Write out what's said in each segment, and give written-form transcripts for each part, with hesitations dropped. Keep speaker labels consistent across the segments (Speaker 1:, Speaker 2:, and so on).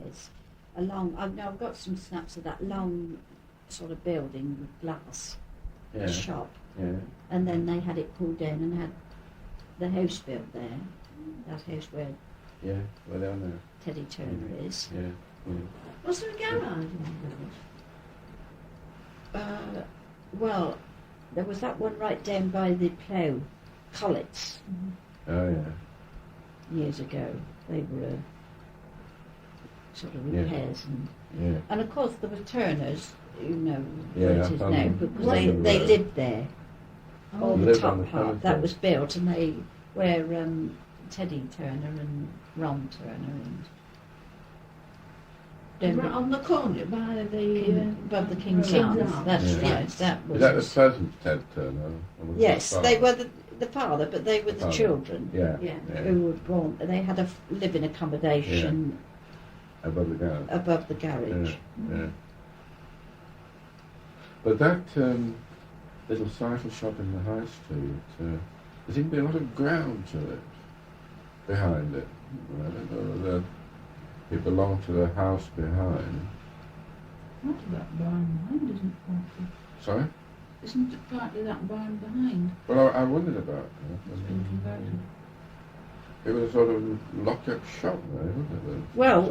Speaker 1: is. I've got some snaps of that long sort of building with glass, shop.
Speaker 2: Yeah.
Speaker 1: And then they had it pulled down and had the house built there. That house where
Speaker 2: down there.
Speaker 1: Teddy Turner is.
Speaker 2: Yeah.
Speaker 3: Was there a garage in the village?
Speaker 1: Well, there was that one right down by the plough, Collett's.
Speaker 2: Oh, yeah.
Speaker 1: Years ago. They were sort of repairs and of course there were Turners, you know where it is now, because they lived there. All the top part that was built, and they were Teddy Turner and Ron Turner and
Speaker 3: on the corner by the
Speaker 1: above the King's Arms. That's right. That was.
Speaker 2: Is that the present Ted Turner?
Speaker 1: Yes, they were the father, but they were the children.
Speaker 2: Yeah.
Speaker 1: Who were born. They had a living accommodation
Speaker 2: above the garage. Yeah. But that little cycle shop in the high street, there seemed to be a lot of ground to it, behind it. I don't know whether it belonged to the house behind.
Speaker 3: Part of that barn behind, isn't it? Partly?
Speaker 2: Sorry?
Speaker 3: Isn't it partly that barn behind?
Speaker 2: Well, I wondered about that.
Speaker 3: It's been converted.
Speaker 2: It was a sort of lock-up shop there, wasn't it?
Speaker 1: Well,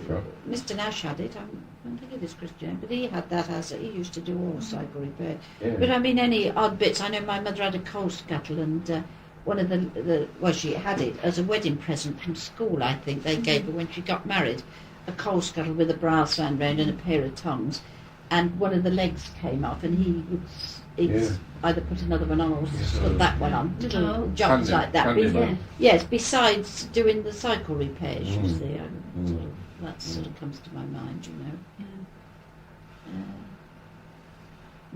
Speaker 2: Shop.
Speaker 1: Mr. Nash had it. I'm thinking of this Christian, but he had that as he used to do all cycle repair.
Speaker 2: Yeah.
Speaker 1: But I mean, any odd bits. I know my mother had a coal scuttle, and one of she had it as a wedding present from school. I think they gave her when she got married, a coal scuttle with a brass band round and a pair of tongs, and one of the legs came off, and he would either put another one on or put that one on, little jobs like that. Yes, besides doing the cycle repairs, you see, that sort of comes to my mind, you know.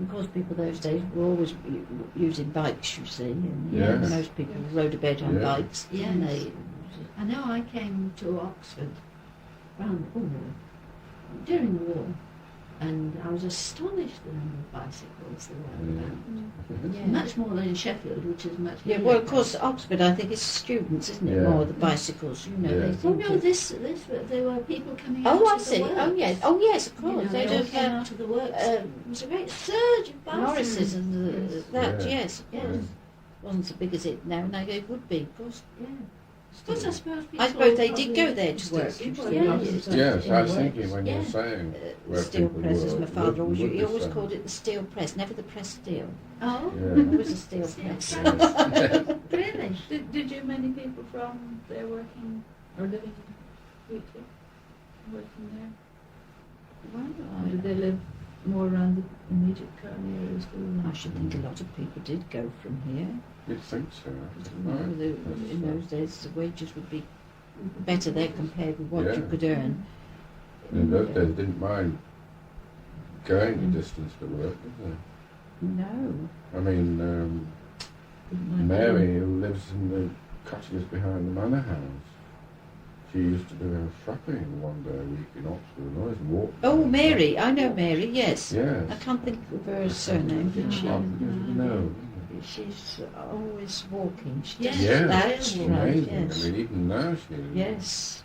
Speaker 1: Of course, people those days were always using bikes, you see, and most people rode about on bikes.
Speaker 3: Yes.
Speaker 1: And they,
Speaker 3: I know I came to Oxford during the war, and I was astonished at the number of bicycles there were around. Much more than in Sheffield, which is much bigger.
Speaker 1: well, of course, Oxford, I think, is students, isn't it? More the bicycles, you know. They
Speaker 3: Oh no, there were people coming out.
Speaker 1: Oh, I
Speaker 3: to
Speaker 1: see.
Speaker 3: The works.
Speaker 1: Oh, yes, of course.
Speaker 3: You know,
Speaker 1: They
Speaker 3: they all
Speaker 1: do
Speaker 3: came out to the works. There was a great surge of bicycles.
Speaker 1: Norris's and that, yes.
Speaker 3: Yes.
Speaker 1: Wasn't so big as it now, and it would be, of course.
Speaker 3: Yeah. Because I suppose
Speaker 1: they did go there to work.
Speaker 2: Yes, I was thinking when you were saying where
Speaker 1: steel
Speaker 2: people
Speaker 1: press, as
Speaker 2: were,
Speaker 1: my father always, he always
Speaker 2: saying.
Speaker 1: called it the steel press, never the press steel.
Speaker 3: Oh,
Speaker 1: Always a steel press.
Speaker 3: really? Did you many people from there working or living in Wheatley, working there?
Speaker 1: Well,
Speaker 3: Or did they live more around the immediate Kearney area school?
Speaker 1: I should think a lot of people did go from here.
Speaker 2: You'd think so.
Speaker 1: In those days, the wages would be better there compared with what you could earn.
Speaker 2: In those days, they didn't mind going the distance to work, did they?
Speaker 1: No.
Speaker 2: I mean, Mary, who lives in the cottages behind the manor house, she used to do her shopping one day a week in Oxford and always walked.
Speaker 1: Oh, Mary, I know Mary, yes.
Speaker 2: Yes.
Speaker 1: I can't think of her surname, but
Speaker 2: No.
Speaker 1: she's always walking. She
Speaker 3: Yes.
Speaker 1: does that,
Speaker 2: Amazing.
Speaker 1: right, yes.
Speaker 2: I mean, even now she goes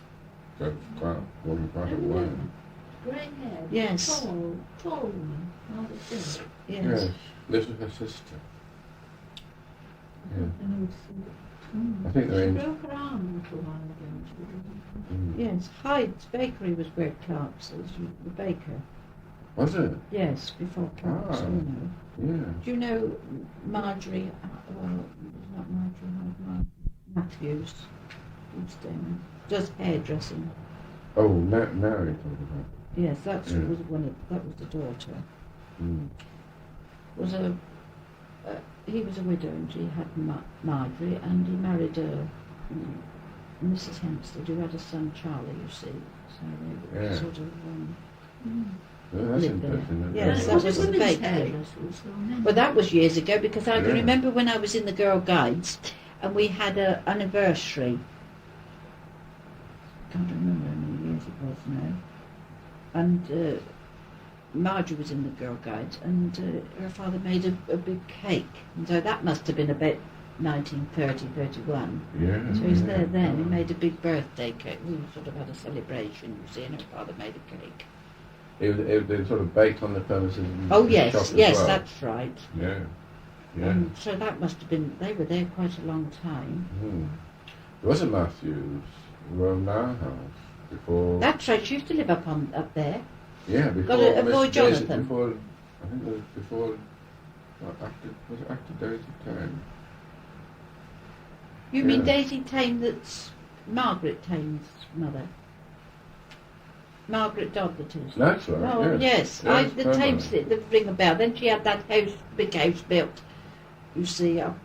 Speaker 2: walking quite a way.
Speaker 3: Grey hair.
Speaker 1: Yes.
Speaker 3: Tall woman. Rather thin.
Speaker 1: Yes.
Speaker 2: Lives with her sister. Yeah.
Speaker 3: And
Speaker 2: I think they're
Speaker 3: she
Speaker 2: in.
Speaker 3: broke her arm a little while ago.
Speaker 1: Yes, Hyde's Bakery was where Clark's was, the baker.
Speaker 2: Was it?
Speaker 1: Yes, before Clark's, you know.
Speaker 2: Yeah.
Speaker 1: Do you know Marjorie, well, it's not Marjorie, Marjorie Matthews, who's down, does hairdressing.
Speaker 2: Oh, Mary talking about.
Speaker 1: Yes, that was the daughter. He was a widow and he had Marjorie, and he married Mrs. Hempstead, who had a son Charlie, you see. So they were sort of
Speaker 2: That's
Speaker 1: lived there.
Speaker 2: interesting.
Speaker 1: Yes, that was the bakery. Well, that was years ago, because I can remember when I was in the Girl Guides and we had an anniversary. Can't remember how many years it was now. And Margie was in the Girl Guides, and her father made a big cake, and so that must have been about 1930, 31.
Speaker 2: Yeah.
Speaker 1: So he's
Speaker 2: yeah.
Speaker 1: there then. He made a big birthday cake. We sort of had a celebration, you see, and her father made a cake.
Speaker 2: It was sort of baked on the premises. And
Speaker 1: Oh,
Speaker 2: shop
Speaker 1: yes,
Speaker 2: as
Speaker 1: yes,
Speaker 2: well.
Speaker 1: that's right.
Speaker 2: Yeah. Yeah.
Speaker 1: So that must have been, they were there quite a long time.
Speaker 2: There was a Matthews around our house before.
Speaker 1: That's right, she used to live up there.
Speaker 2: Yeah, before.
Speaker 1: Got a boy
Speaker 2: Miss
Speaker 1: Jonathan.
Speaker 2: Before, I think it was before. Was it after Daisy Tame?
Speaker 1: You mean Daisy Tame, that's Margaret Tame's mother? Margaret Dodd, that is.
Speaker 2: That's right.
Speaker 1: Oh, yes.
Speaker 2: Yes,
Speaker 1: The Tames, the ring a bell. Then she had that house, big house built, you see, up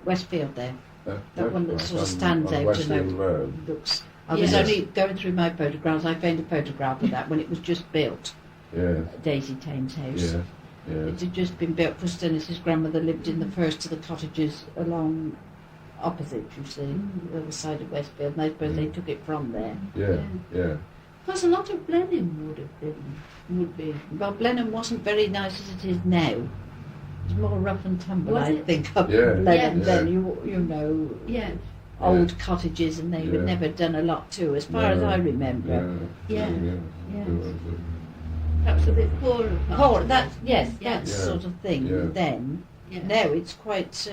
Speaker 1: Westfield there. That one that
Speaker 2: right,
Speaker 1: sort of stands
Speaker 2: on
Speaker 1: out
Speaker 2: Westfield
Speaker 1: and
Speaker 2: Road.
Speaker 1: looks. I was
Speaker 2: Yes.
Speaker 1: only going through my photographs. I found a photograph of that when it was just built.
Speaker 2: Yes.
Speaker 1: Daisy Tame's house.
Speaker 2: Yes. Yes.
Speaker 1: It had just been built because Dennis's grandmother lived in the first of the cottages along opposite, you see, the other side of Westfield. And I suppose they took it from there.
Speaker 2: Yeah. Yeah.
Speaker 3: Because a lot of Blenheim would be.
Speaker 1: Well, Blenheim wasn't very nice as it is now. It's more rough and tumble,
Speaker 3: Was
Speaker 1: I
Speaker 3: it?
Speaker 1: think, up
Speaker 2: Yeah.
Speaker 1: Blenheim
Speaker 2: Yeah.
Speaker 1: then. You know,
Speaker 3: Yeah.
Speaker 1: old cottages, and they were
Speaker 2: Yeah.
Speaker 1: never done a lot to, as far as I remember.
Speaker 3: Yeah.
Speaker 2: Yeah.
Speaker 3: Yes.
Speaker 2: There was
Speaker 3: Perhaps a bit poorer.
Speaker 1: Oh, that's yes,
Speaker 3: Yeah.
Speaker 1: that
Speaker 2: Yeah.
Speaker 1: sort of thing.
Speaker 2: Yeah.
Speaker 1: Then
Speaker 3: Yeah.
Speaker 1: now it's quite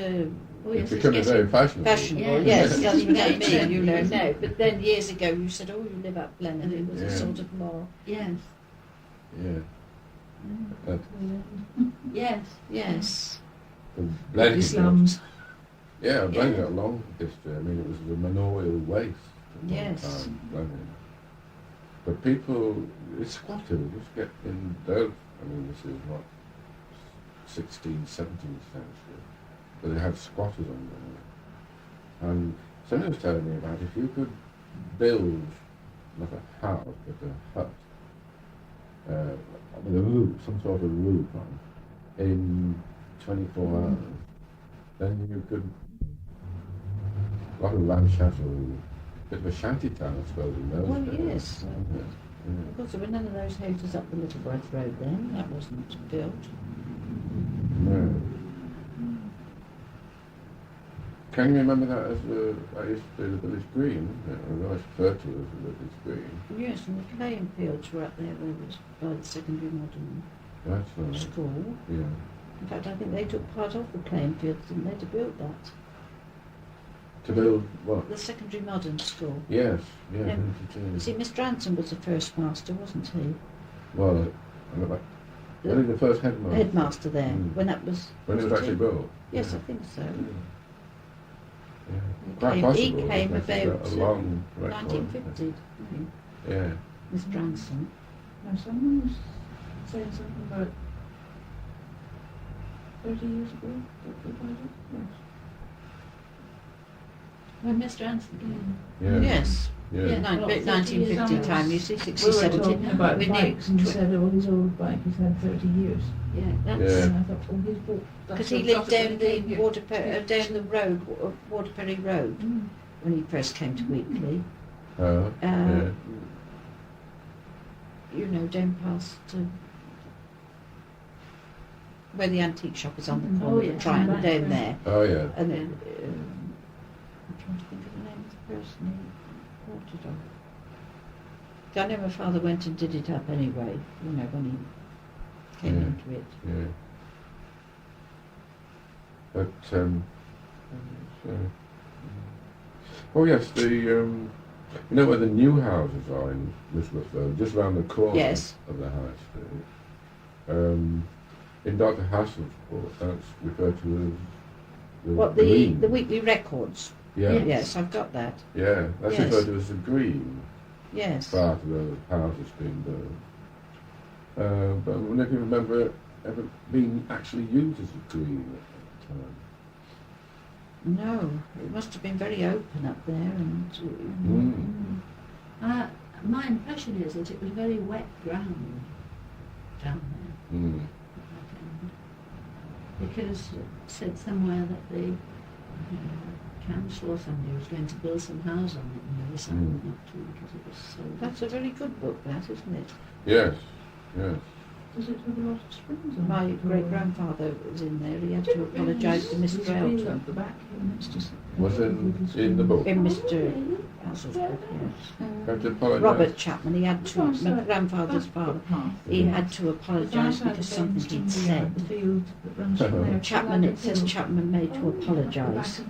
Speaker 3: Oh,
Speaker 2: It's
Speaker 3: yes,
Speaker 2: becoming very fashionable.
Speaker 1: fashionable.
Speaker 3: Yeah.
Speaker 1: Yes, that's what I
Speaker 3: Yeah.
Speaker 1: mean. You know now, but then years ago you said, "Oh, you live up Blenheim." It was a
Speaker 2: Yeah.
Speaker 1: sort of more
Speaker 3: Yes.
Speaker 2: Yeah. That,
Speaker 3: Yes.
Speaker 1: yes.
Speaker 2: the Blenheim.
Speaker 3: slums.
Speaker 2: Yeah, Blenheim
Speaker 1: Yeah.
Speaker 2: got a long history. I mean, it was the manorial waste. at one
Speaker 1: Yes.
Speaker 2: time, Blenheim. But people, it's squatted. Just get in there. I mean, this is what 16th, 17th century, but they had squatters on there. And somebody was telling me about if you could build not a house but a hut with a roof, some sort of roof on, in 24 hours, then you could. A lot of ramshackle, bit of a shanty town, I suppose, in those
Speaker 1: Well,
Speaker 2: days.
Speaker 1: yes. Of course, there were none of those houses up the Littleworth Road then. That wasn't built.
Speaker 2: No. Can you remember that as that used to be the village green, isn't it? Or always referred to as the village green.
Speaker 1: Yes, and the playing fields were up there where it was by the secondary modern
Speaker 2: That's right.
Speaker 1: school.
Speaker 2: Yeah.
Speaker 1: In fact, I think they took part of the playing fields, didn't they, to build that?
Speaker 2: To build what?
Speaker 1: The secondary modern school.
Speaker 2: Yes, yeah.
Speaker 1: Yeah.
Speaker 2: vintage,
Speaker 1: You see, Mr. Anson was the first master, wasn't he?
Speaker 2: Well, I look back. When did the first headmaster?
Speaker 1: Headmaster there,
Speaker 2: Mm.
Speaker 1: when that was...
Speaker 2: When it was actually built?
Speaker 1: Yes,
Speaker 2: Yeah.
Speaker 1: I think so.
Speaker 2: Yeah.
Speaker 1: He
Speaker 2: Quite
Speaker 1: came-
Speaker 2: possible.
Speaker 1: he came
Speaker 2: because it's
Speaker 1: about,
Speaker 2: a long record.
Speaker 1: 1950,
Speaker 2: Yeah.
Speaker 1: Mr. Anson.
Speaker 3: Now, someone was saying something about 30 years ago. When Mr. Anson came.
Speaker 2: Yeah.
Speaker 1: Yes.
Speaker 2: Yeah.
Speaker 3: Yeah.
Speaker 1: About
Speaker 3: Well,
Speaker 1: 1950
Speaker 3: 30
Speaker 1: time, you
Speaker 3: years
Speaker 1: see,
Speaker 3: We
Speaker 1: 60,
Speaker 3: were
Speaker 1: 70.
Speaker 3: talking about
Speaker 1: we
Speaker 3: bikes, and he said, oh, his old bike has had 30 years.
Speaker 1: Yeah, that's...
Speaker 2: Yeah.
Speaker 3: And I thought, oh, he's bought...
Speaker 1: Because he lived down the down the road, Waterbury Road,
Speaker 3: Mm.
Speaker 1: when he first came to Wheatley.
Speaker 2: Yeah.
Speaker 1: You know, down past where the antique shop is on the corner,
Speaker 3: Oh,
Speaker 1: the
Speaker 3: yes,
Speaker 1: triangle
Speaker 3: right,
Speaker 1: down
Speaker 3: right.
Speaker 1: there.
Speaker 2: Oh, yeah.
Speaker 1: And then, I'm trying to think of the name of the person who bought it on. I know my father went and did it up anyway, you know, when he came
Speaker 2: Yeah.
Speaker 1: into it.
Speaker 2: Yeah. But, oh yes, you know where the new houses are in Littleworth Road, just round the corner
Speaker 1: Yes.
Speaker 2: of the high street. In Dr. Hassel's book, that's referred to as
Speaker 1: What,
Speaker 2: green.
Speaker 1: the weekly records?
Speaker 2: Yeah,
Speaker 3: Yeah.
Speaker 1: Yes, I've got that.
Speaker 2: yeah, that's
Speaker 1: Yes.
Speaker 2: referred to as the green
Speaker 1: Yes.
Speaker 2: part of the houses being built. But I wonder if you remember it ever being actually used as a green at the time.
Speaker 1: No, it must have been very open up there, and
Speaker 3: My impression is that it was very wet ground down there.
Speaker 2: Mm.
Speaker 3: Because it said somewhere that the council or somebody was going to build some house on it, and they decided not to because it was so...
Speaker 1: that's a very good book, that, isn't it?
Speaker 2: Yes, yes.
Speaker 3: Does it have a lot of springs on
Speaker 1: My
Speaker 3: it?
Speaker 1: great-grandfather was in there. He had to apologise to Mr. Elton.
Speaker 3: Up the back, and it's just
Speaker 2: Was in the book.
Speaker 1: In Mr. Basil's book, yes.
Speaker 2: Have to apologise.
Speaker 1: Robert Chapman, he had to, my grandfather's father, he had to apologise because something he'd said. Chapman, it says Chapman made to apologise.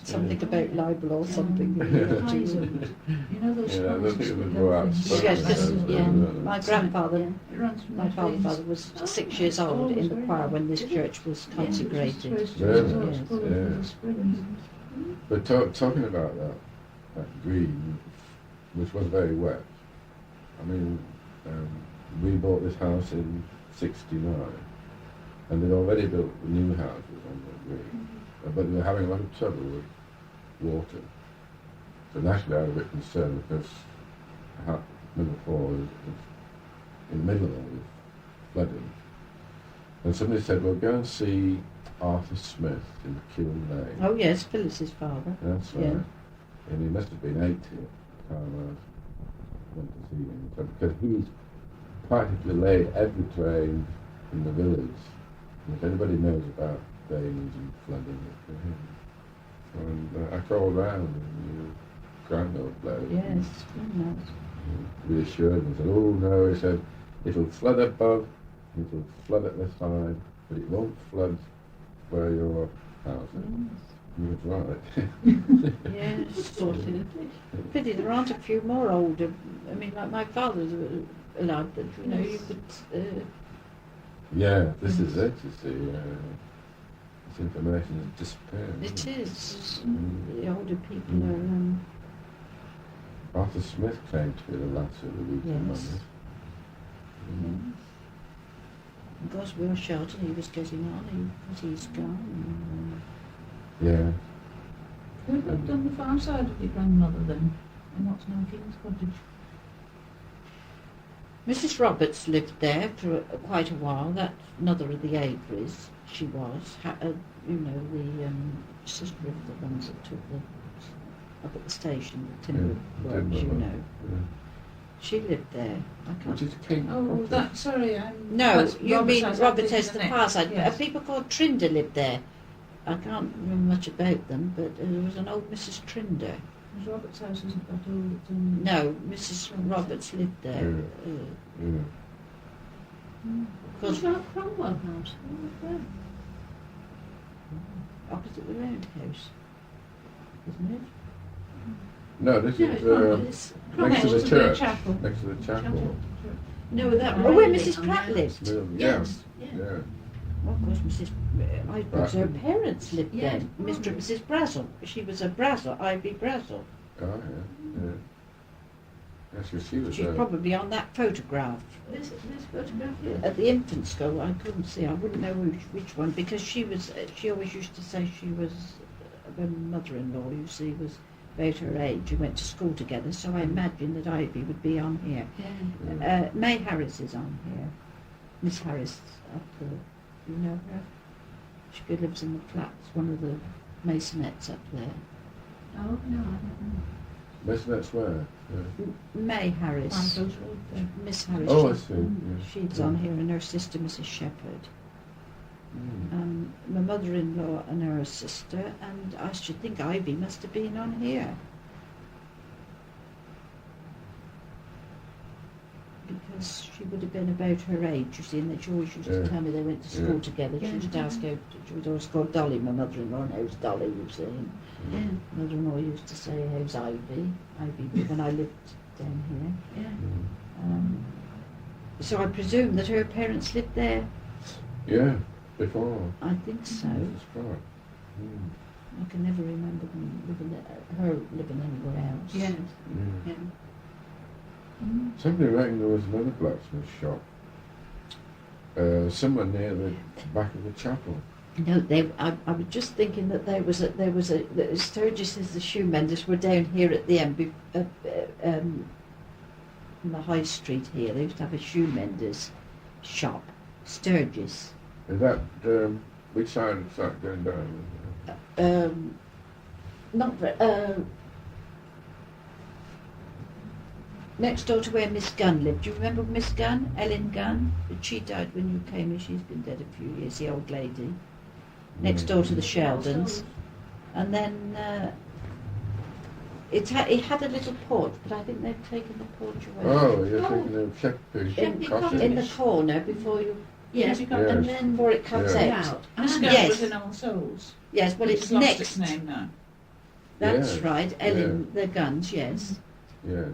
Speaker 1: Something about libel or something.
Speaker 3: You know those
Speaker 2: Yeah, I don't think it would go out.
Speaker 1: Yes, this, yeah. My grandfather,
Speaker 3: It runs from
Speaker 1: my
Speaker 3: the
Speaker 1: father was 6 years old in the choir when this church was consecrated.
Speaker 2: Really?
Speaker 1: Yes.
Speaker 2: Yeah. But talking about that green, which was very wet. I mean, we bought this house in '69, and they'd already built the new houses on the green, but they were having a lot of trouble with water. So naturally, I was a bit concerned because number 4 is in the middle of it, flooding. And somebody said, "Well, go and see Arthur Smith in Kiln Lane."
Speaker 1: Oh yes, Phyllis's father.
Speaker 2: That's right.
Speaker 1: Yeah.
Speaker 2: And he must have been 80 at the time I went to see him. Because he's practically laid every drain in the village. And if anybody knows about drainage and flooding, it's for him. And I called round and grand old bloke.
Speaker 1: Yes, very nice.
Speaker 2: He reassured me. He said, "Oh no," he said, "it'll flood above, it'll flood at the side, but it won't flood where your house is." He was right.
Speaker 1: Yes, sort of. Pity there aren't a few more older. I mean, like my father's alive, but you know, you could.
Speaker 2: Yeah, this is it, you see. This information is disappearing.
Speaker 1: It is.
Speaker 2: Mm.
Speaker 1: The older people are.
Speaker 2: Arthur Smith claimed to be the last of the week in
Speaker 1: Yes.
Speaker 2: London.
Speaker 1: Because Will Shelton, he was getting on, he's gone.
Speaker 2: Yeah.
Speaker 3: Who lived on the far side of your grandmother then? And what's now King's Cottage?
Speaker 1: Mrs. Roberts lived there for quite a while. That's another of the Averys. She was, you know, the sister of the ones that took the up at the station, the timber works, you know.
Speaker 2: Yeah.
Speaker 1: She lived there. I can't.
Speaker 2: Which is King
Speaker 3: Oh,
Speaker 2: Cottage.
Speaker 3: that, sorry,
Speaker 1: No,
Speaker 3: that's
Speaker 1: you
Speaker 3: Robert's
Speaker 1: mean
Speaker 3: house,
Speaker 1: Robert
Speaker 3: I'm
Speaker 1: S. the
Speaker 3: thinking
Speaker 1: far
Speaker 3: next.
Speaker 1: side.
Speaker 3: Yes.
Speaker 1: People called Trinder lived there. I can't remember much about them, but there was an old Mrs. Trinder.
Speaker 3: Because Robert's house isn't that old. It's only
Speaker 1: No, Mrs. Roberts lived there.
Speaker 2: Yeah.
Speaker 3: What's that Cromwell house?
Speaker 1: Opposite the roundhouse, isn't it?
Speaker 2: No, this
Speaker 3: No,
Speaker 2: is
Speaker 3: it's not. It's
Speaker 2: next to the
Speaker 3: Cromwell's
Speaker 2: church.
Speaker 3: chapel.
Speaker 2: Next to the chapel.
Speaker 3: No, that
Speaker 1: Oh, where
Speaker 3: really
Speaker 1: Mrs.
Speaker 3: on
Speaker 1: Pratt
Speaker 3: there.
Speaker 1: lived.
Speaker 3: Yes.
Speaker 2: Yeah.
Speaker 3: Yeah.
Speaker 2: Yeah.
Speaker 1: Well, of course, I suppose her
Speaker 2: Right.
Speaker 1: parents lived
Speaker 3: Yeah.
Speaker 1: there. Mr. and Mrs. Brazel. She was a Brazel, Ivy Brazel.
Speaker 2: Oh, yeah. That's what she was
Speaker 1: She's probably on that photograph.
Speaker 3: This photograph here.
Speaker 1: At the infant school, I couldn't see. I wouldn't know which one because she was. She always used to say she was. Her mother-in-law, you see, was about her age. We went to school together, so I imagined that Ivy would be on here.
Speaker 3: Yeah.
Speaker 1: May Harris is on here. Miss Harris, up the, you know her? She lives in the flats. One of the masonettes up there.
Speaker 3: Oh, no, I don't know.
Speaker 2: That's where. Yeah.
Speaker 1: May Harris.
Speaker 3: Santos Road there.
Speaker 1: Miss Harris.
Speaker 2: Oh, I
Speaker 1: she-
Speaker 2: see. Yeah.
Speaker 1: She's on here, and her sister, Mrs. Shepherd.
Speaker 2: Mm.
Speaker 1: My mother-in-law and her sister, and I should think Ivy must have been on here. Because she would have been about her age, you see, and that she always used to
Speaker 2: Yeah.
Speaker 1: tell me they went to school
Speaker 2: Yeah.
Speaker 1: together. She
Speaker 3: Yeah.
Speaker 1: used to ask how, she was always called Dolly, my mother-in-law, and how's Dolly, you see. And
Speaker 3: Yeah.
Speaker 1: mother-in-law used to say, how's Ivy? Ivy, when I lived down here.
Speaker 3: Yeah.
Speaker 2: Mm.
Speaker 1: So I presume that her parents lived there.
Speaker 2: Yeah, before.
Speaker 1: I think so.
Speaker 2: That's right. Mm.
Speaker 1: I can never remember them her living anywhere else.
Speaker 3: Yeah.
Speaker 2: Mm.
Speaker 3: Yeah.
Speaker 2: Somebody reckoned there was another blacksmith shop somewhere near the back of the chapel.
Speaker 1: No, I was just thinking that there was that Sturgis's, the shoe menders, were down here at the end, in the high street here. They used to have a shoe menders shop, Sturgis.
Speaker 2: Is that which side is that going down?
Speaker 1: Not very. Next door to where Miss Gunn lived. Do you remember Miss Gunn? Ellen Gunn? She died when you came in. She's been dead a few years, the old lady. Next door to the Sheldons. And then it had a little porch, but I think they've taken the porch away.
Speaker 2: Oh, you're thinking of Shepherd's Cottage.
Speaker 1: In the corner before you...
Speaker 3: Yes,
Speaker 2: Yes.
Speaker 3: and then
Speaker 1: Before it comes
Speaker 2: Yeah.
Speaker 1: out.
Speaker 4: Miss Gunn
Speaker 1: Yes.
Speaker 4: was in All Souls.
Speaker 1: Yes, well, it's
Speaker 4: lost
Speaker 1: next.
Speaker 4: its name now.
Speaker 1: That's
Speaker 2: Yes,
Speaker 1: right, Ellen, the Guns, yes.
Speaker 2: Yes.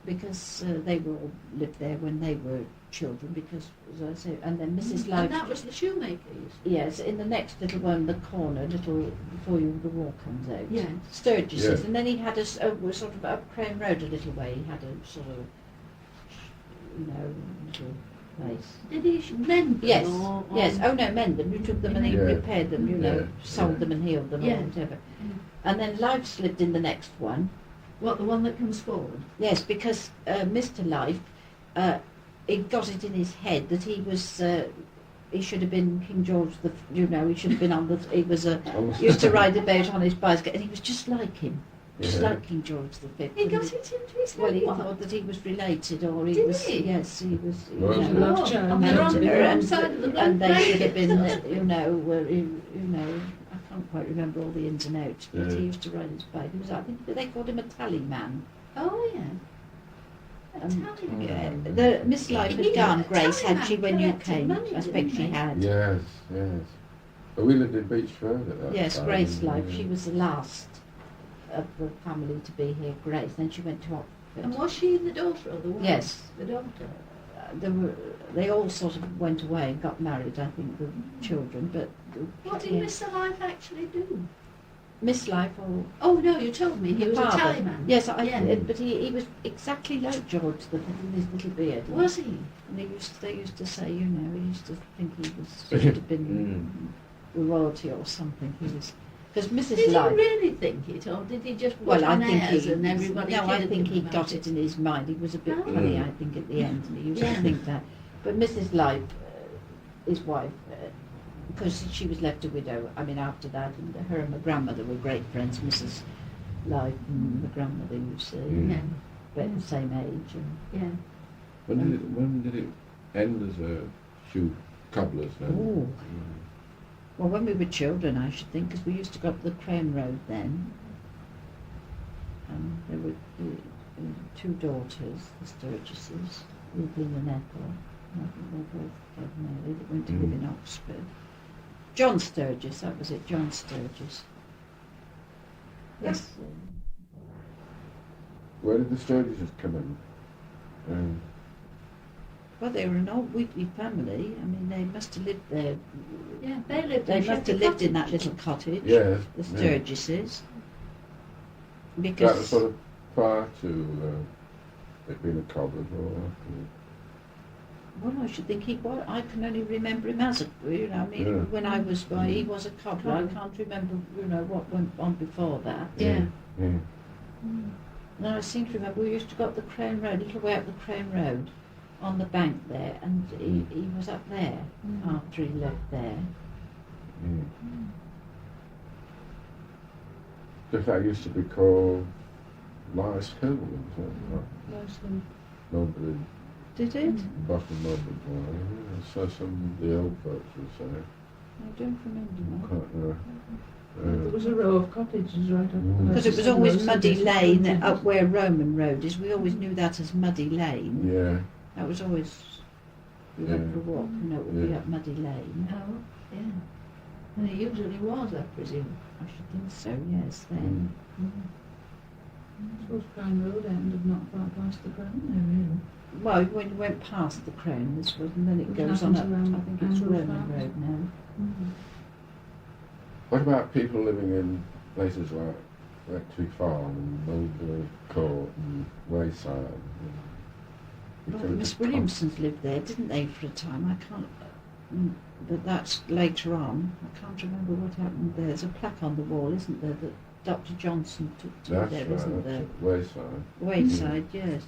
Speaker 1: Because they were all lived there when they were children, because, as I say, and then Mrs.
Speaker 3: And
Speaker 1: Life...
Speaker 3: that was the shoemakers.
Speaker 1: Yes, in the next little one, the corner, little before the wall comes out.
Speaker 3: Yes.
Speaker 1: Sturgis's,
Speaker 2: Yes.
Speaker 1: and then he had a sort of up Crane Road a little way. He had a sort of, little place.
Speaker 3: Did he mend them?
Speaker 1: Yes,
Speaker 3: or
Speaker 1: yes. Oh no, mend them. You took them and he
Speaker 2: Yeah.
Speaker 1: repaired them.
Speaker 2: Yeah.
Speaker 1: Sold
Speaker 2: Yeah.
Speaker 1: them and healed them
Speaker 3: Yeah.
Speaker 1: or whatever.
Speaker 3: Mm.
Speaker 1: And then Life lived in the next one.
Speaker 3: What, the one that comes forward?
Speaker 1: Yes, because Mr. Life, he got it in his head that he was. He should have been King George the. He should have been on the. He was used to ride about on his bicycle, and he was just like him, just
Speaker 2: Yeah.
Speaker 1: like King George the Fifth.
Speaker 3: He got it into his head.
Speaker 1: Well, he
Speaker 3: what?
Speaker 1: thought that he was related, or he
Speaker 3: Did
Speaker 1: was.
Speaker 3: he?
Speaker 1: Yes, he was.
Speaker 2: Well,
Speaker 4: a love child.
Speaker 3: On the wrong,
Speaker 4: And-
Speaker 3: wrong side of the blood
Speaker 1: and they
Speaker 3: plate.
Speaker 1: should have been, I can't quite remember all the ins and outs, but
Speaker 2: Yeah.
Speaker 1: he used to ride his bike. He was, I think they called him a tally man.
Speaker 3: Oh, yeah.
Speaker 1: Yeah. The Miss Life had gone, Grace, had she, when you
Speaker 3: collected
Speaker 1: came?
Speaker 3: money,
Speaker 1: I expect
Speaker 3: didn't
Speaker 1: she
Speaker 3: he?
Speaker 1: had.
Speaker 2: Yes, yes. But we lived in Beachford at that
Speaker 1: Yes,
Speaker 2: time.
Speaker 1: Grace Life.
Speaker 2: yeah.
Speaker 1: She was the last of the family to be here, Grace. Then she went to Oxford.
Speaker 3: And was she the daughter of the wife?
Speaker 1: Yes.
Speaker 3: The daughter.
Speaker 1: They all sort of went away and got married, I think, the children, but...
Speaker 3: What did
Speaker 1: yeah.
Speaker 3: Mr. Life actually do?
Speaker 1: Miss Life, or...
Speaker 3: Oh, no, you told me he was a
Speaker 1: father.
Speaker 3: tallyman.
Speaker 1: Yes,
Speaker 3: Yeah.
Speaker 1: but he was exactly like George the Fifth with his little beard.
Speaker 3: Was he?
Speaker 1: And they used to say, he used to think he should have been royalty or something. He was... Because Mrs.
Speaker 3: Did
Speaker 1: Life...
Speaker 3: he really think it, or did he just put
Speaker 1: Well, I
Speaker 3: on
Speaker 1: think
Speaker 3: airs
Speaker 1: he...
Speaker 3: and everybody
Speaker 1: No, I
Speaker 3: kidded
Speaker 1: think
Speaker 3: him
Speaker 1: he
Speaker 3: about
Speaker 1: got it in his mind. He was a bit
Speaker 3: Oh.
Speaker 1: funny, I think, at the end, and he used
Speaker 3: Yeah.
Speaker 1: to think that. But Mrs. Life, his wife, because she was left a widow, I mean, after that, and her and my grandmother were great friends, Mrs. Life and my grandmother, you see,
Speaker 2: Mm.
Speaker 3: Yeah,
Speaker 1: about the same age. And
Speaker 3: yeah.
Speaker 2: When did it end as a shoe cobbler's then?
Speaker 1: Ooh. Well, when we were children, I should think, because we used to go up the Crane Road then. And there were two daughters, the Sturgises, Evelyn and Ethel. I think they're both dead now. They went to live in Oxford. John Sturgis, that was it, John Sturgis. Yes.
Speaker 2: Where did the Sturgises come in?
Speaker 1: Well, they were an old Wheatley family. I mean, they must have lived there.
Speaker 3: Yeah, they lived
Speaker 1: They
Speaker 3: in
Speaker 1: must have
Speaker 3: Shepherd
Speaker 1: lived in that
Speaker 3: Cottage.
Speaker 1: little cottage.
Speaker 2: Yes.
Speaker 1: The
Speaker 2: yeah.
Speaker 1: Sturgises.
Speaker 2: That was
Speaker 1: Because
Speaker 2: sort of prior to it being a cobbler's or after.
Speaker 1: well, I should think he was. I can only remember him as a. I mean,
Speaker 2: Yeah.
Speaker 1: when I was, well, he was a cobbler. I can't remember, what went on before that.
Speaker 3: Yeah.
Speaker 2: Yeah.
Speaker 1: And I seem to remember we used to go up the Crane Road, a little way up the Crane Road, on the bank there, and he was up there after he left there.
Speaker 2: Because that used to be called Lice Hill, wasn't it? Nobody,
Speaker 1: Did it?
Speaker 2: Boston nobody. So some of the old folks would say.
Speaker 1: I don't remember.
Speaker 2: Quite,
Speaker 4: There was a row of cottages right up.
Speaker 1: Because it was always Muddy Lane up where Roman Road is. We always knew that as Muddy Lane.
Speaker 2: yeah.
Speaker 1: That was always, we went for a walk, it would be
Speaker 2: Yeah.
Speaker 1: up Muddy Lane.
Speaker 3: Oh, yeah. And it usually was, I presume.
Speaker 1: I should think so, yes, then.
Speaker 4: I suppose Crown Road ended not far past the Crown there, really.
Speaker 1: Well, when you went past the Crown, this was, and then it
Speaker 4: Which
Speaker 1: goes on up,
Speaker 4: happens around
Speaker 1: I think it's
Speaker 4: Andrew
Speaker 1: Roman
Speaker 4: Farm.
Speaker 1: Road now.
Speaker 2: What about people living in places like Rectory Farm and Mulberry Court and Wayside?
Speaker 1: Well, Miss Williamsons lived there, didn't they, for a time? I can't, but that's later on. I can't remember what happened there. There's a plaque on the wall, isn't there, that Dr. Johnson took to
Speaker 2: That's
Speaker 1: there,
Speaker 2: right,
Speaker 1: isn't there?
Speaker 2: that's at Wayside.
Speaker 1: Wayside, yes.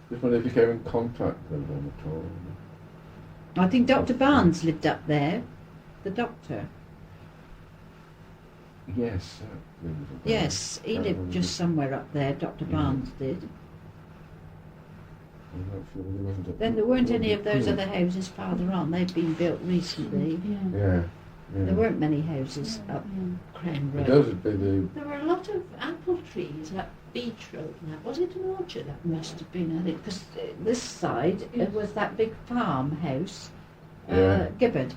Speaker 2: Just when they became in contact with them at all.
Speaker 1: I think Dr. Barnes lived up there, the doctor.
Speaker 2: Yes, that rings a bell.
Speaker 1: Yes, he
Speaker 2: Can't
Speaker 1: lived
Speaker 2: remember.
Speaker 1: just somewhere up there, Dr.
Speaker 2: Yeah.
Speaker 1: Barnes did.
Speaker 2: I'm not sure there wasn't a...
Speaker 1: Then there weren't any of those other houses farther on. They've been built recently.
Speaker 3: Yeah.
Speaker 2: Yeah, yeah.
Speaker 1: There weren't many houses up Crane
Speaker 2: It
Speaker 1: Road.
Speaker 2: does be the...
Speaker 3: There were a lot of apple trees at Beach Road now. Was it an orchard? That
Speaker 1: Must have been, I think, because this side was that big farmhouse,
Speaker 2: Yeah.
Speaker 1: Gibbard,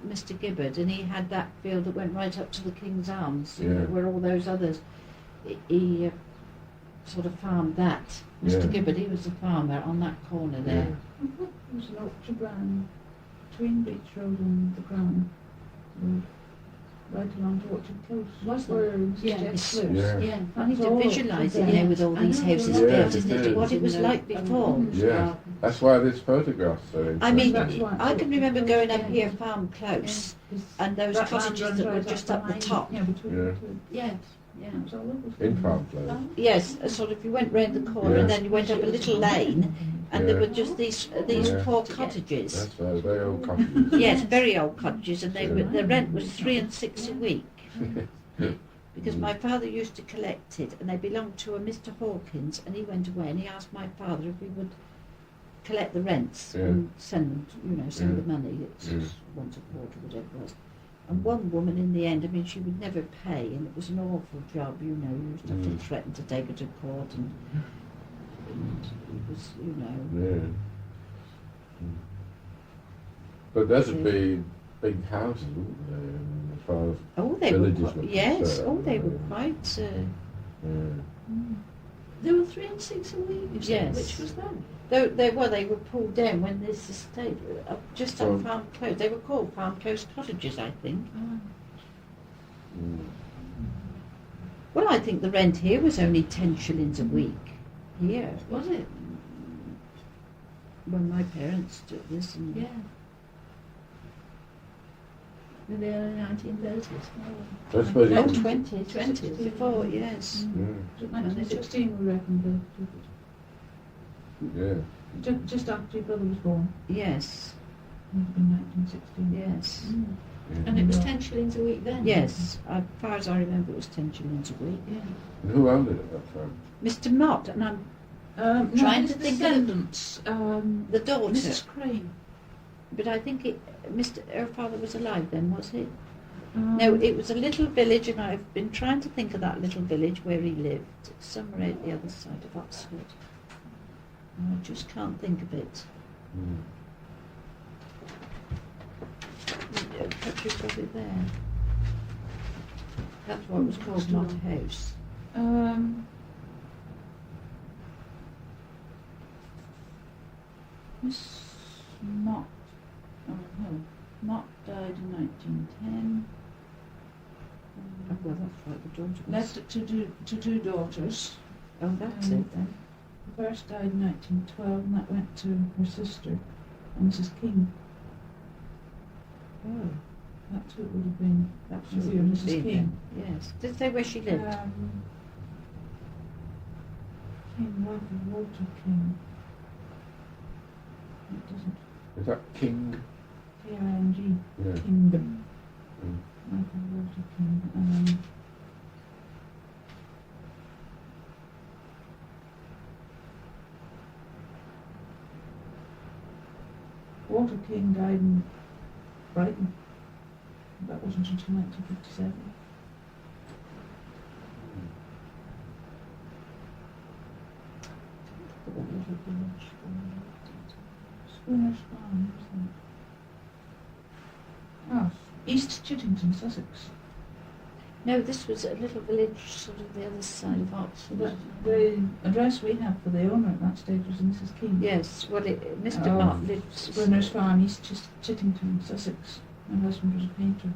Speaker 1: Mr. Gibbard, and he had that field that went right up to the King's Arms, you know,
Speaker 2: Yeah.
Speaker 1: where all those others. He sort of farmed that. Mr.
Speaker 2: Yeah.
Speaker 1: Gibbard, he was the farmer on that corner there.
Speaker 2: Yeah.
Speaker 4: There was an orchard round between Beach Road and the Crown Road, right along to Orchard Close.
Speaker 3: Was there?
Speaker 4: Where Mr.
Speaker 3: Yeah.
Speaker 4: Jeff's
Speaker 1: It's-
Speaker 4: lives.
Speaker 2: Yeah.
Speaker 3: Yeah.
Speaker 1: I need
Speaker 4: That's
Speaker 1: to
Speaker 4: all
Speaker 1: visualise it
Speaker 4: orchard
Speaker 1: now
Speaker 3: there.
Speaker 1: with all
Speaker 3: I
Speaker 1: these
Speaker 3: know,
Speaker 1: houses
Speaker 2: yeah,
Speaker 1: built,
Speaker 2: it
Speaker 1: isn't it?
Speaker 2: is.
Speaker 1: What it was like before.
Speaker 2: Yeah. That's why this photograph's so interesting.
Speaker 1: I mean,
Speaker 4: That's why
Speaker 1: I can remember going up
Speaker 3: Yeah.
Speaker 1: here Farm Close, and those
Speaker 4: That land
Speaker 1: cottages
Speaker 4: runs
Speaker 1: that were
Speaker 4: right
Speaker 1: just up the
Speaker 4: behind-
Speaker 1: top.
Speaker 4: Yeah, between
Speaker 2: Yeah.
Speaker 4: the two.
Speaker 3: Yes. Yeah.
Speaker 4: That's all it was.
Speaker 2: In Farm Close.
Speaker 1: Yes, sort of. You went round the corner,
Speaker 2: Yeah.
Speaker 1: and then you went up a little lane, and there
Speaker 2: Yeah.
Speaker 1: were just these
Speaker 2: Yeah.
Speaker 1: poor cottages.
Speaker 2: That's right, very old cottages.
Speaker 1: Yes, very old cottages, and they were, the rent was 3 and 6 a week. Because my father used to collect it, and they belonged to a Mr. Hawkins, and he went away and he asked my father if we would collect the rents
Speaker 2: Yeah.
Speaker 1: and send them, send
Speaker 2: Yeah.
Speaker 1: the money. It's
Speaker 2: Yeah.
Speaker 1: once a quarter, whatever it was. And one woman in the end, I mean, she would never pay, and it was an awful job, you used to have to threaten to take her to court, and it was,
Speaker 2: Yeah. Mm. But those would be big houses, wouldn't they? As far as...
Speaker 1: oh, they were
Speaker 2: Villages
Speaker 1: quite,
Speaker 2: were
Speaker 1: yes,
Speaker 2: concerned,
Speaker 1: oh, they were
Speaker 2: yeah.
Speaker 1: quite,
Speaker 2: Yeah.
Speaker 3: There were 3 and 6 a week. You said.
Speaker 1: Yes.
Speaker 3: Which was that?
Speaker 1: they were pulled down when this estate, just
Speaker 2: Oh.
Speaker 1: on Farm Close. They were called Farm Close cottages, I think.
Speaker 2: Mm.
Speaker 1: Well, I think the rent here was only 10 shillings a week. Here,
Speaker 3: Was it?
Speaker 1: when my parents took this, and
Speaker 3: Yeah. In the early 1930s.
Speaker 2: I suppose
Speaker 1: oh,
Speaker 2: it...
Speaker 1: 20s, 20s before, yes.
Speaker 2: Yeah.
Speaker 4: Was it 1916 we reckon they took
Speaker 2: Yeah.
Speaker 4: it? Just after your brother was born.
Speaker 1: Yes,
Speaker 4: It would have been 1916.
Speaker 1: yes,
Speaker 2: Yeah.
Speaker 3: And it was 10 shillings a week then?
Speaker 1: yes. As far as I remember, it was 10 shillings a week.
Speaker 3: Yeah.
Speaker 2: And who owned it at that time?
Speaker 1: Mr. Mott, and I'm
Speaker 4: Trying
Speaker 1: Trying to
Speaker 4: to
Speaker 1: think of-
Speaker 4: descendants.
Speaker 1: the daughter,
Speaker 3: Mrs. Crane.
Speaker 1: but I think her father was alive then, was he?
Speaker 4: Um,
Speaker 1: No, it was a little village, and I've been trying to think of that little village where he lived, somewhere at the other side of Oxford. And I just can't think of it.
Speaker 2: Mm.
Speaker 1: Perhaps you've got it there. That's why it was called Mott House.
Speaker 4: Miss Mott. Oh no, Mott died in 1910.
Speaker 1: Oh, well, that's right, the daughter was...
Speaker 4: Left it to two daughters.
Speaker 1: Oh, that's it then.
Speaker 4: The first died in 1912, and that went to her sister, Mrs. King.
Speaker 1: Oh,
Speaker 4: That's who it would have been.
Speaker 1: that's
Speaker 4: With
Speaker 1: what
Speaker 4: you,
Speaker 1: it would
Speaker 4: Mrs.
Speaker 1: be
Speaker 4: King.
Speaker 1: then. Yes. Did it say where she lived?
Speaker 4: King, wife of Walter King. It doesn't.
Speaker 2: Is that King?
Speaker 4: K-I-N-G.
Speaker 2: Yeah.
Speaker 4: Kingdom.
Speaker 2: Mm.
Speaker 4: Wife of Walter King. Walter King died in Brighton. That wasn't until 1957.
Speaker 1: That little village.
Speaker 4: Spooner's Farm, wasn't it? Ah, East Chittington, Sussex.
Speaker 1: No, this was a little village sort of the other side of
Speaker 4: So
Speaker 1: Oxford.
Speaker 4: the address we had for the owner at that stage was Mrs. King.
Speaker 1: Yes, well, Mr.
Speaker 4: Oh,
Speaker 1: Mott lived...
Speaker 4: Spooner's Farm, East Chittington, Sussex. My husband was a painter.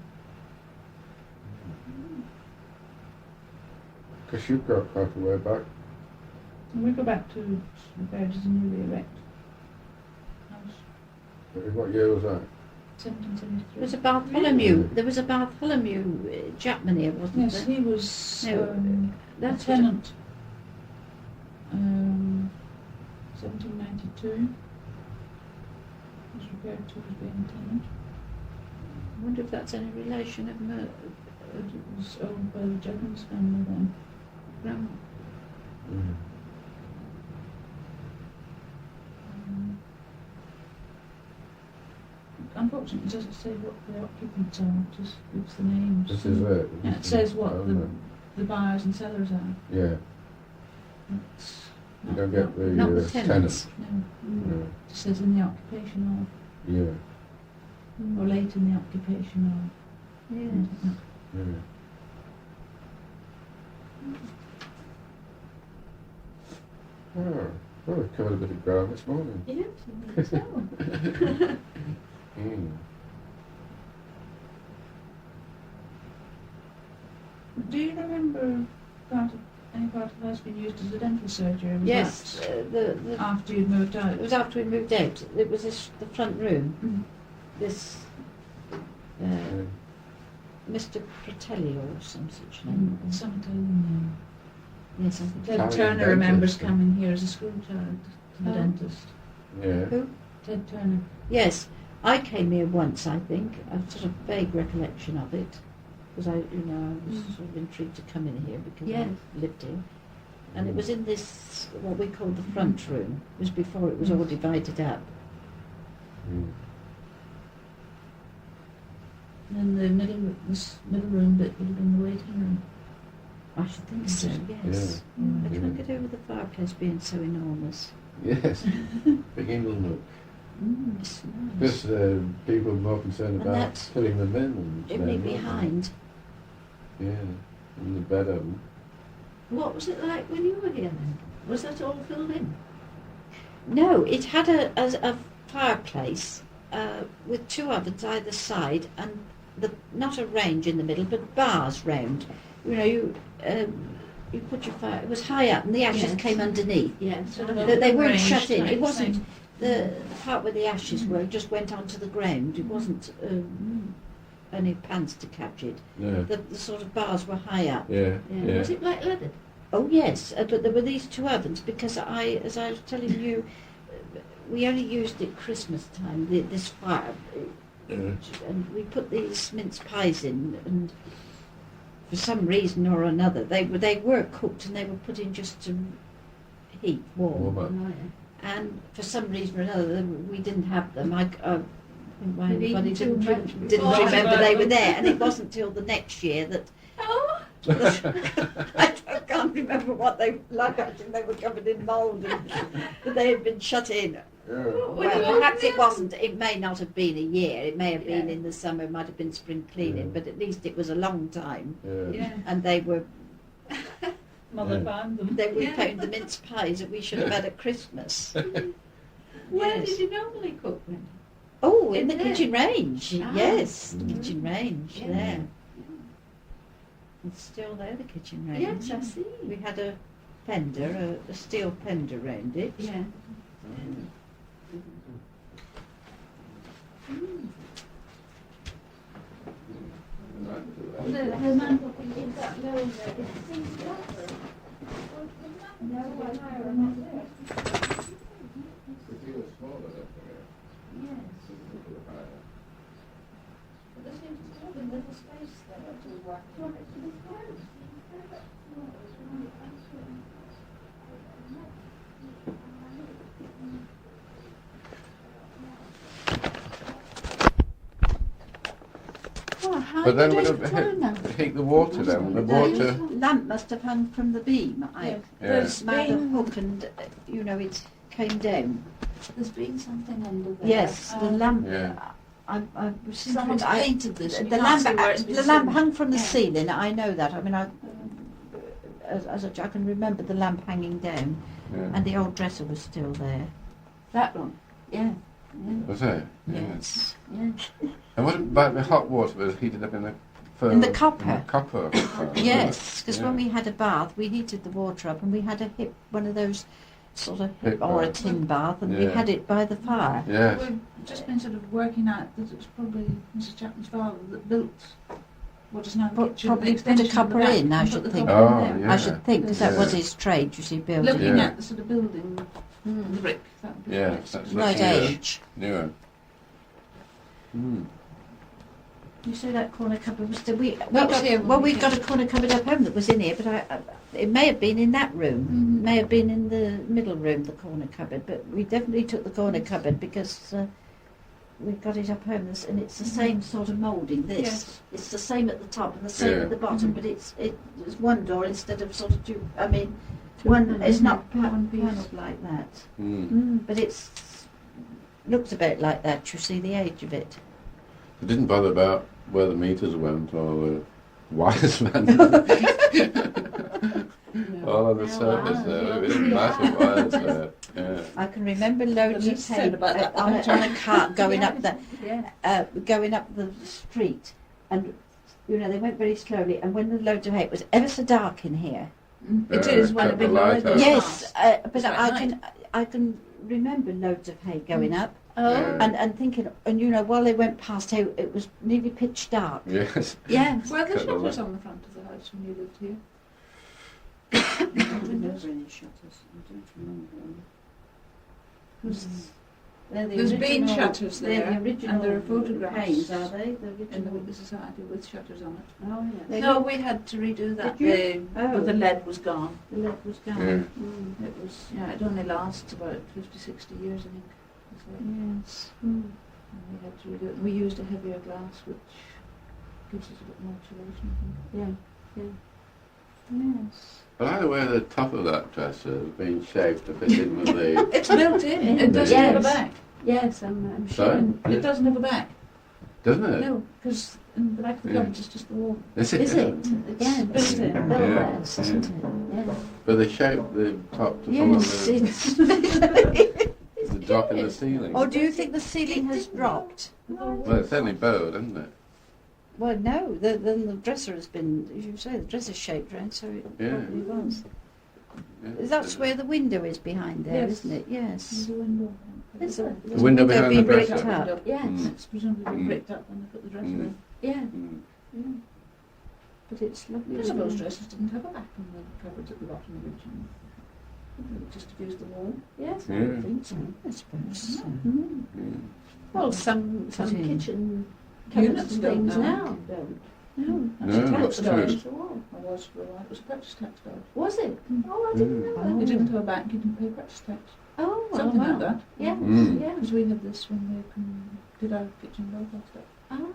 Speaker 2: Because you've got quite a way back.
Speaker 4: And we go back to referred as a newly erect house.
Speaker 2: In what year was that?
Speaker 4: 1773.
Speaker 1: There was a Bartholomew. There was a Bartholomew Chapman here, wasn't
Speaker 4: Yes,
Speaker 1: there?
Speaker 4: he was
Speaker 1: No,
Speaker 4: a
Speaker 1: that's what
Speaker 4: tenant. 1792. He's referred to as being a tenant.
Speaker 1: I wonder if that's any relation of
Speaker 4: It was owned by the Jevons family then.
Speaker 1: Grandma.
Speaker 2: Mm.
Speaker 4: unfortunately, it doesn't say what the occupants are. It just gives the names.
Speaker 2: This is it.
Speaker 4: Yeah, it says what the buyers and sellers are.
Speaker 2: Yeah.
Speaker 4: It's
Speaker 2: You don't get the
Speaker 1: not the
Speaker 2: tenants.
Speaker 4: No.
Speaker 2: Yeah.
Speaker 4: It says in the occupation
Speaker 2: Yeah.
Speaker 4: of, or late in the occupation of.
Speaker 1: Yes.
Speaker 2: Yeah. Oh, well, we've covered a bit of ground this morning.
Speaker 3: Yes, I think so.
Speaker 2: Mm.
Speaker 4: Do you remember any part of the house being used as a dental surgery? Or was
Speaker 1: Yes,
Speaker 4: that
Speaker 1: the
Speaker 4: after you'd moved out?
Speaker 1: it was after we moved out. It was the front room.
Speaker 4: Mm.
Speaker 1: This
Speaker 2: Yeah.
Speaker 1: Mr. Fratelli or some such name.
Speaker 4: Some Italian
Speaker 1: Yes, I think.
Speaker 4: Ted
Speaker 2: Italian
Speaker 4: Turner
Speaker 2: dentist.
Speaker 4: remembers coming here as a school child to the
Speaker 1: Oh.
Speaker 4: dentist.
Speaker 2: Yeah.
Speaker 1: Who?
Speaker 4: Ted Turner.
Speaker 1: Yes, I came here once. I think I've sort of vague recollection of it because I was sort of intrigued to come in here because
Speaker 3: Yes.
Speaker 1: I lived here, and it was in this what we call the front room. It was before it was all divided up.
Speaker 2: Mm.
Speaker 4: And then this middle room bit would have been the waiting room.
Speaker 1: I should think so. Yes. I
Speaker 2: Yeah.
Speaker 1: can't get over the fireplace being so enormous.
Speaker 2: Yes. Big Ingle nook.
Speaker 1: It's nice.
Speaker 2: Because people are more concerned
Speaker 1: And
Speaker 2: about
Speaker 1: that
Speaker 2: filling them in. And
Speaker 1: Chimney
Speaker 2: aren't they?
Speaker 1: behind.
Speaker 2: Yeah. In the bed of them.
Speaker 3: What was it like when you were here then? Was that all filled in?
Speaker 1: No, it had a fireplace with two ovens either side, and not a range in the middle, but bars round. You put your fire. It was high up, and the ashes
Speaker 3: Yes.
Speaker 1: came underneath.
Speaker 3: Yes.
Speaker 4: Sort of
Speaker 1: They weren't
Speaker 4: range
Speaker 1: shut in. It
Speaker 4: type
Speaker 1: wasn't
Speaker 4: thing.
Speaker 1: the part where the ashes were. It just went onto the ground. It wasn't any pans to catch it.
Speaker 2: Yeah.
Speaker 1: The sort of bars were high up.
Speaker 2: Yeah.
Speaker 3: Yeah.
Speaker 2: Yeah.
Speaker 3: Was it black leather?
Speaker 1: Oh yes, but there were these two ovens because as I was telling you, we only used it Christmas time. This fire,
Speaker 2: Yeah.
Speaker 1: and we put these mince pies in, and for some reason or another, they were cooked and they were put in just to heat warm.
Speaker 2: Warm up.
Speaker 3: Oh, yeah.
Speaker 1: And for some reason or another, we didn't have them. I think why
Speaker 3: Maybe
Speaker 1: anybody
Speaker 3: too
Speaker 1: didn't,
Speaker 3: much
Speaker 1: didn't
Speaker 3: before.
Speaker 1: remember they were there, and it wasn't till the next year that.
Speaker 3: Oh,
Speaker 1: I can't remember what they were like. I think they were covered in mould, but they had been shut in.
Speaker 2: Yeah.
Speaker 3: Well,
Speaker 1: Well, perhaps it wasn't. It may not have been a year. It may have been
Speaker 3: Yeah.
Speaker 1: in the summer. It might have been spring cleaning,
Speaker 2: Yeah.
Speaker 1: but at least it was a long time.
Speaker 2: Yeah.
Speaker 3: yeah.
Speaker 1: And they were.
Speaker 4: Mother
Speaker 2: Yeah.
Speaker 4: found them.
Speaker 1: We
Speaker 3: Yeah.
Speaker 1: found the mince pies that we should have had at Christmas.
Speaker 3: Where
Speaker 1: Yes.
Speaker 3: did you normally cook then?
Speaker 1: Oh, in the
Speaker 3: In there?
Speaker 1: kitchen range.
Speaker 3: Ah.
Speaker 1: Yes, the
Speaker 2: Mm.
Speaker 1: kitchen range
Speaker 3: Yeah.
Speaker 1: there. It's still there, the kitchen range.
Speaker 3: Yes, I see.
Speaker 1: We had a fender, a steel fender round it.
Speaker 3: Yeah.
Speaker 2: Right.
Speaker 3: The man who did that low there, no, I remember.
Speaker 2: If you were smaller, then,
Speaker 3: Yes.
Speaker 2: it's a little higher.
Speaker 3: But there seems to have been little space there to work.
Speaker 1: Oh, how
Speaker 2: But then
Speaker 1: did
Speaker 2: would
Speaker 1: it
Speaker 2: have
Speaker 1: turn out?
Speaker 2: heat the water then. The
Speaker 1: The
Speaker 2: water.
Speaker 1: lamp must have hung from the beam. I
Speaker 2: Yeah.
Speaker 1: There's made a hook and, it came down.
Speaker 3: There's been something under there.
Speaker 1: Yes, the lamp.
Speaker 2: Yeah.
Speaker 1: I was
Speaker 3: Someone's painted this. and
Speaker 1: the
Speaker 3: you can't
Speaker 1: lamp,
Speaker 3: see where it's been
Speaker 1: the lamp
Speaker 3: seen.
Speaker 1: hung from the
Speaker 3: Yeah.
Speaker 1: ceiling. I know that. I mean, I can remember the lamp hanging down,
Speaker 2: Yeah.
Speaker 1: and the old dresser was still there.
Speaker 3: That one. Yeah.
Speaker 2: Was it?
Speaker 1: Yes.
Speaker 3: Yeah.
Speaker 2: And what about the hot water was heated up in the
Speaker 1: In the copper.
Speaker 2: In the copper.
Speaker 1: Yes, because
Speaker 2: Yeah.
Speaker 1: when we had a bath, we heated the water up, and we had one of those sort of
Speaker 2: Hip
Speaker 1: or a
Speaker 2: bath.
Speaker 1: tin bath, and we
Speaker 2: Yeah.
Speaker 1: had it by the fire.
Speaker 2: Yes.
Speaker 4: We've just been sort of working out that it was probably Mrs. Chapman's father that built what is now the
Speaker 1: But
Speaker 4: kitchen.
Speaker 1: probably
Speaker 4: the
Speaker 1: put a
Speaker 4: extension of the
Speaker 1: copper
Speaker 4: back,
Speaker 1: in, I
Speaker 4: and
Speaker 1: should
Speaker 4: put the
Speaker 1: think.
Speaker 4: copper in
Speaker 2: Oh,
Speaker 4: there.
Speaker 2: yeah.
Speaker 1: I should think, because that
Speaker 2: Yeah.
Speaker 1: was his trade, you see, building.
Speaker 4: Looking
Speaker 2: Yeah.
Speaker 4: at the sort of building, the
Speaker 1: Mm.
Speaker 4: brick. That would be
Speaker 2: Yeah,
Speaker 4: quite
Speaker 2: that's
Speaker 4: sort of-
Speaker 1: Right
Speaker 2: Yeah.
Speaker 1: age.
Speaker 2: Yeah. Mm.
Speaker 1: You say that corner cupboard was still. We
Speaker 3: was here when we
Speaker 1: we've got a corner cupboard up home that was in here, but it may have been in that room.
Speaker 3: Mhm.
Speaker 1: It may have been in the middle room, the corner cupboard. But we definitely took the corner cupboard because we've got it up home, and it's the same sort of moulding. This,
Speaker 4: Yes.
Speaker 1: it's the same at the top and the same
Speaker 2: Yeah.
Speaker 1: at the bottom, but it's one door instead of sort of two. I mean,
Speaker 4: Two
Speaker 1: one.
Speaker 4: panels,
Speaker 1: It's not
Speaker 4: one piece.
Speaker 1: panelled like that,
Speaker 2: Mm.
Speaker 1: but it's looks a bit like that. You see the age of it.
Speaker 2: It didn't bother about where the meters went or the wires went. All on the surface there. It didn't matter wires there. Yeah.
Speaker 1: I can remember loads
Speaker 3: The
Speaker 1: of
Speaker 3: least
Speaker 1: hay
Speaker 3: said about that
Speaker 1: on a cart going up the
Speaker 3: Yeah.
Speaker 1: going up the street, and you know they went very slowly. And when the loads of hay, it was ever so dark in here.
Speaker 4: It
Speaker 2: Yeah,
Speaker 4: is when a
Speaker 2: cut
Speaker 4: big
Speaker 2: the
Speaker 4: lorry
Speaker 2: light
Speaker 4: goes
Speaker 2: out.
Speaker 1: Yes,
Speaker 4: past.
Speaker 1: but
Speaker 3: It's at
Speaker 1: I can remember loads of hay going up,
Speaker 3: Oh.
Speaker 2: Yeah.
Speaker 1: and thinking, and you know, while they went past hay, it was nearly pitch dark.
Speaker 2: Yes.
Speaker 1: Yes.
Speaker 4: Were the
Speaker 2: Cut the
Speaker 4: shutters
Speaker 2: light.
Speaker 4: on the front of the house when you lived here?
Speaker 1: I don't remember any shutters. I don't remember them. 'Cause they're the
Speaker 4: There's been
Speaker 1: original-
Speaker 4: shutters
Speaker 1: they're
Speaker 4: there,
Speaker 1: the original
Speaker 4: and there are photographs
Speaker 1: panes, are they? The
Speaker 4: in the
Speaker 1: original.
Speaker 4: Whitney Society with shutters on it.
Speaker 1: Oh yeah.
Speaker 4: No, we had to redo that.
Speaker 1: Did you?
Speaker 4: But the lead was gone.
Speaker 1: The lead was gone.
Speaker 2: Yeah.
Speaker 1: Mm.
Speaker 4: It was, yeah, it only lasts about 50, 60 years, I think. So,
Speaker 1: Yes.
Speaker 4: and we had to redo it. We used a heavier glass, which gives us a bit more insulation, I think.
Speaker 1: Yeah. Yes.
Speaker 2: But either way, the top of that dresser has been shaped to fit in with the...
Speaker 4: It's built in. It doesn't
Speaker 1: Yes.
Speaker 4: have a back.
Speaker 1: Yes, I'm sure.
Speaker 2: Sorry?
Speaker 4: It doesn't have a back.
Speaker 2: Doesn't it?
Speaker 4: No, because in the back of the
Speaker 2: Yeah.
Speaker 4: cupboard is just the wall.
Speaker 2: Is it?
Speaker 1: Is it?
Speaker 4: It's
Speaker 1: Yeah,
Speaker 4: built
Speaker 1: it's
Speaker 4: in.
Speaker 1: built
Speaker 2: Yeah.
Speaker 1: there, isn't it? Yeah.
Speaker 2: But they shaped the top to
Speaker 1: Yes,
Speaker 2: follow
Speaker 1: it's.
Speaker 2: the drop in the ceiling.
Speaker 1: Or do you think the ceiling has dropped?
Speaker 2: Well, it's certainly bowed, isn't it?
Speaker 1: Well, no. Then the dresser has been, as you say, the dresser's shaped round, so it
Speaker 2: Yeah.
Speaker 1: probably was.
Speaker 2: Yeah.
Speaker 1: That's where the window is behind there,
Speaker 4: Yes.
Speaker 1: not it? Yes.
Speaker 4: There's a window.
Speaker 1: There's a
Speaker 2: The window behind
Speaker 1: being
Speaker 2: the
Speaker 1: bricked
Speaker 2: dresser.
Speaker 1: up. Yes.
Speaker 2: Mm.
Speaker 4: It's presumably been
Speaker 2: Mm.
Speaker 4: bricked up when they put the dresser
Speaker 2: Mm.
Speaker 4: in.
Speaker 1: Yeah.
Speaker 2: Mm.
Speaker 1: Yeah. But it's lovely.
Speaker 4: I suppose dressers didn't have a back on the cupboards at the bottom originally. They just used the wall.
Speaker 1: Yes, I
Speaker 2: Yeah.
Speaker 1: think so. I suppose so.
Speaker 2: Mm.
Speaker 3: Well, some
Speaker 1: Put in.
Speaker 3: kitchen
Speaker 4: Units
Speaker 3: cabinets and
Speaker 4: don't
Speaker 3: things
Speaker 4: now.
Speaker 3: now don't.
Speaker 1: No.
Speaker 4: That's
Speaker 2: No,
Speaker 4: a tax
Speaker 2: that's
Speaker 4: dodge.
Speaker 2: true.
Speaker 4: It's a wall. I was for a while. It was a purchase tax dodge.
Speaker 3: Was it?
Speaker 4: Mm.
Speaker 3: Oh, I didn't know
Speaker 1: Oh.
Speaker 3: that.
Speaker 4: You didn't have a bank, you didn't pay purchase tax.
Speaker 3: Oh,
Speaker 4: Something
Speaker 3: wow.
Speaker 4: like that.
Speaker 3: Yeah,
Speaker 2: Mm.
Speaker 3: yeah.
Speaker 4: Because we had this when did our kitchen build stuff.
Speaker 3: Oh.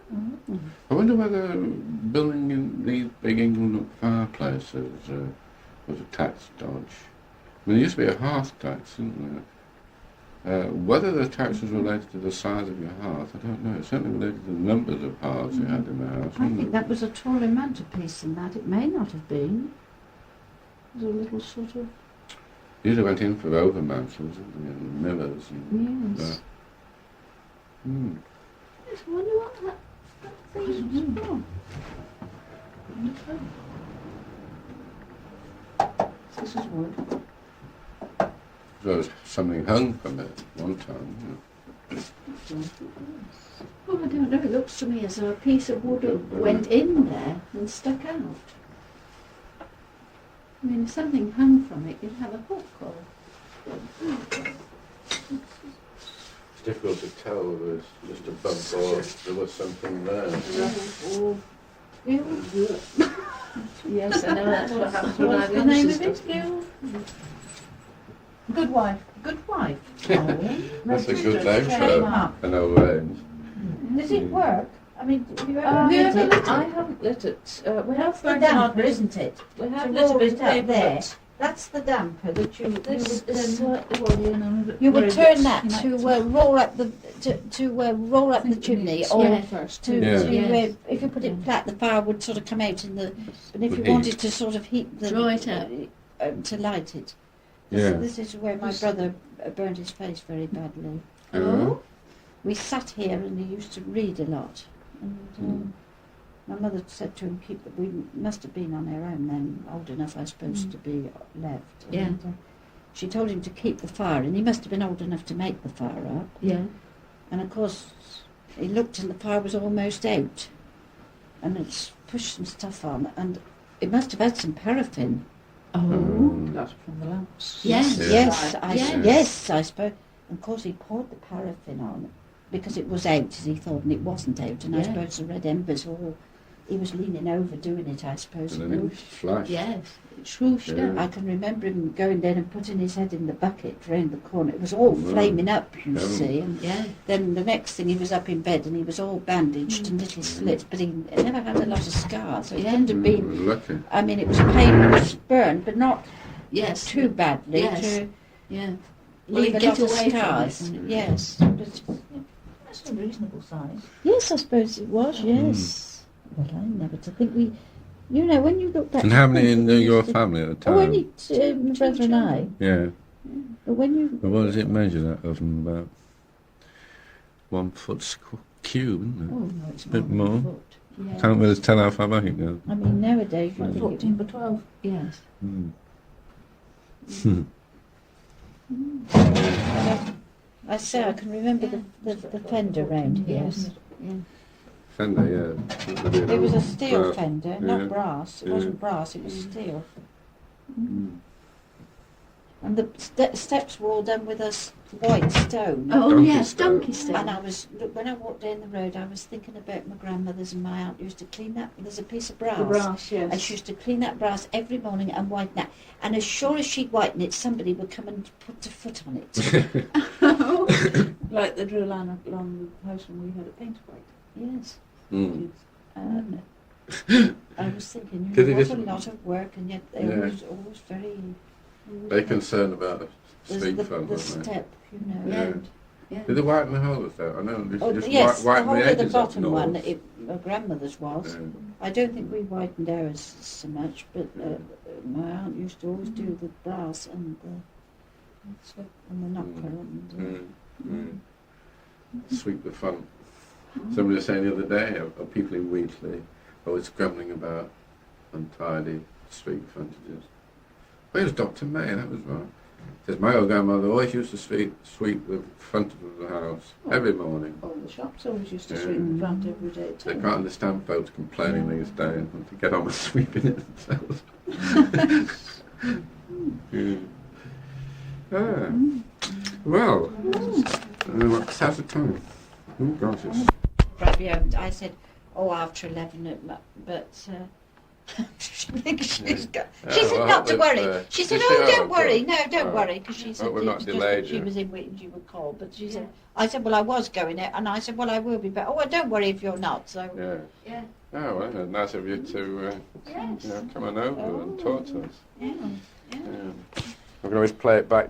Speaker 2: I wonder whether building in these big England fireplaces was a tax dodge. I mean, there used to be a hearth tax, isn't there? Whether the tax was related to the size of your hearth, I don't know. It's certainly related to the numbers of hearths you had in the house.
Speaker 1: I
Speaker 2: wasn't
Speaker 1: think
Speaker 2: it?
Speaker 1: that was a taller mantelpiece than that. It may not have been. It was a little sort of.
Speaker 2: Usually went in for overmantles, didn't they, and mirrors and
Speaker 1: Yes.
Speaker 3: I just wonder what that thing was for.
Speaker 4: This is wood.
Speaker 2: There was something hung from it one time.
Speaker 3: Oh, I don't know. It looks to me as though a piece of wood went in there and stuck out. I mean, if something hung from it, you'd have a hook or...
Speaker 2: It's difficult to tell whether it's just a bump or there was something there.
Speaker 3: Or... Yes, I know that's what happens when
Speaker 1: What's
Speaker 3: I've
Speaker 1: the name
Speaker 3: lost
Speaker 1: of it?
Speaker 3: stuff.
Speaker 4: Good wife.
Speaker 1: Good wife.
Speaker 2: That's a good name for
Speaker 1: Trademark.
Speaker 2: an old range.
Speaker 1: Does it work? I mean, have you ever
Speaker 3: Have you
Speaker 1: lit
Speaker 3: ever
Speaker 1: it?
Speaker 3: lit it? I haven't lit it. We have
Speaker 1: That's the
Speaker 3: burnt it on.
Speaker 1: damper, isn't it?
Speaker 3: We have
Speaker 1: To
Speaker 3: lit a
Speaker 1: roll
Speaker 3: bit
Speaker 1: it up there.
Speaker 3: but
Speaker 1: That's the damper that you
Speaker 3: This
Speaker 1: would,
Speaker 3: is slightly well,
Speaker 1: you would
Speaker 4: very
Speaker 1: turn that
Speaker 4: bit
Speaker 1: to
Speaker 4: connected.
Speaker 1: roll up the roll up the chimney, or
Speaker 3: Yeah.
Speaker 4: first.
Speaker 1: to,
Speaker 2: Yeah.
Speaker 1: to if you put it flat, the fire would sort of come out in the. But if
Speaker 2: Would
Speaker 1: you
Speaker 2: heat.
Speaker 1: wanted to sort of heat the
Speaker 3: Draw it up.
Speaker 1: to light it.
Speaker 2: Yeah.
Speaker 1: This is where my brother burned his face very badly.
Speaker 2: Oh.
Speaker 1: We sat here and he used to read a lot. And my mother said to him, "Keep that." We must have been on our own then, old enough, I suppose, to be left.
Speaker 3: Yeah.
Speaker 1: And, she told him to keep the fire, and he must have been old enough to make the fire up.
Speaker 3: Yeah.
Speaker 1: And of course, he looked and the fire was almost out. And it's pushed some stuff on, and it must have had some paraffin.
Speaker 3: Oh.
Speaker 4: That's from the lamps.
Speaker 3: Yes.
Speaker 1: Yes,
Speaker 3: Yes.
Speaker 1: yes, I suppose. And of course, he poured the paraffin on because it was out, as he thought, and it wasn't out. And I
Speaker 3: Yeah.
Speaker 1: suppose the red embers all he was leaning over doing it, I suppose.
Speaker 2: And then it flashed.
Speaker 3: Yes.
Speaker 1: It swooshed
Speaker 2: Yeah.
Speaker 1: up. I can remember him going down and putting his head in the bucket round the corner. It was all flaming up, you
Speaker 2: Heaven.
Speaker 1: see. And
Speaker 3: Yeah.
Speaker 1: then the next thing, he was up in bed and he was all bandaged and little slits, but he never had a lot of scars. So it couldn't have been.
Speaker 2: Lucky.
Speaker 1: I mean, it was pain, it was burned, but not
Speaker 3: Yes.
Speaker 1: too badly
Speaker 3: Yes.
Speaker 1: to
Speaker 3: Yeah.
Speaker 1: leave
Speaker 3: Well,
Speaker 1: a
Speaker 3: get
Speaker 1: lot of
Speaker 3: away from
Speaker 1: scars.
Speaker 3: it.
Speaker 1: Yes. But,
Speaker 4: That's a reasonable size.
Speaker 1: yes, I suppose it was, yes. Well, I never to think we... You know, when you look back...
Speaker 2: And how many in
Speaker 1: we
Speaker 2: your
Speaker 1: used to-
Speaker 2: family at the
Speaker 1: Oh,
Speaker 2: time?
Speaker 1: only my brother and I.
Speaker 2: Yeah.
Speaker 1: But when you...
Speaker 2: Well, what does it measure, that oven? About 1 foot cube, isn't
Speaker 1: Oh, no, it's
Speaker 2: a bit
Speaker 1: more than a
Speaker 2: more.
Speaker 1: foot. Yeah.
Speaker 2: it? Can't really tell how far back it goes.
Speaker 1: I mean, nowadays you
Speaker 4: Like
Speaker 1: think
Speaker 4: 14 by 12.
Speaker 3: Yes.
Speaker 1: I say I can remember the fender round here.
Speaker 3: Yes. Yeah.
Speaker 2: Fender, yeah.
Speaker 1: It was a steel
Speaker 2: Well,
Speaker 1: fender,
Speaker 2: yeah.
Speaker 1: not brass. It
Speaker 2: Yeah.
Speaker 1: wasn't brass, it was steel. And the steps were all done with white stone.
Speaker 3: Oh,
Speaker 2: Donkey
Speaker 3: yes,
Speaker 2: stone.
Speaker 3: donkey stone.
Speaker 1: And when I walked down the road, I was thinking about my grandmother's and my aunt used to clean that. There's a piece of brass.
Speaker 4: The brass, yes.
Speaker 1: And she used to clean that brass every morning and whiten it. And as sure as she'd whiten it, somebody would come and put a foot on it.
Speaker 4: Like the drill line along the house when we had it painted white.
Speaker 1: Yes.
Speaker 2: Mm.
Speaker 1: I was thinking,
Speaker 2: Did
Speaker 1: you
Speaker 2: they
Speaker 1: know, what
Speaker 2: just-
Speaker 1: a lot of work, and yet they
Speaker 2: Yeah.
Speaker 1: always very...
Speaker 2: They're concerned about the
Speaker 1: There's
Speaker 2: street
Speaker 1: the
Speaker 2: front, aren't they?
Speaker 1: step, you know.
Speaker 2: Yeah.
Speaker 1: And,
Speaker 3: Yeah.
Speaker 2: Did they whiten the holes though? I know.
Speaker 1: oh,
Speaker 2: Just
Speaker 1: yes, the
Speaker 2: whiten
Speaker 1: whole
Speaker 2: the
Speaker 1: of the
Speaker 2: edges up
Speaker 1: bottom
Speaker 2: and all.
Speaker 1: one, my grandmother's was.
Speaker 2: Yeah.
Speaker 1: I don't think we whitened ours so much, but my aunt used to always do the brass and the knocker and...
Speaker 2: Sweep the front. Somebody was saying the other day of people in Wheatley always grumbling about untidy street frontages. Well, it was Dr. May, that was right. Says my old grandmother always used to sweep the front of the house every morning.
Speaker 4: All the shops always used to sweep in front every day.
Speaker 2: They can't understand folks complaining these days and want to get on with sweeping it themselves. Well, what's how's the time? Oh gosh, it's...
Speaker 1: Probably, I said, after 11, but she thinks she's got... She said
Speaker 2: well,
Speaker 1: not to
Speaker 2: that's,
Speaker 1: worry. She said,
Speaker 2: did she?
Speaker 1: don't
Speaker 2: Oh,
Speaker 1: worry.
Speaker 2: good.
Speaker 1: No, don't
Speaker 2: Oh.
Speaker 1: worry, because she said
Speaker 2: we're
Speaker 1: it
Speaker 2: not
Speaker 1: was just
Speaker 2: delayed
Speaker 1: that she
Speaker 2: you.
Speaker 1: was in waiting she would call. But she said, I said, well, I was going out, and I said, well, I will be back. Oh, well, don't worry if you're not. So
Speaker 2: Yeah.
Speaker 3: Yeah.
Speaker 2: Oh, well, it's nice of you to
Speaker 3: Yes.
Speaker 2: come on over and talk to us.
Speaker 1: yeah.
Speaker 2: I can always play it back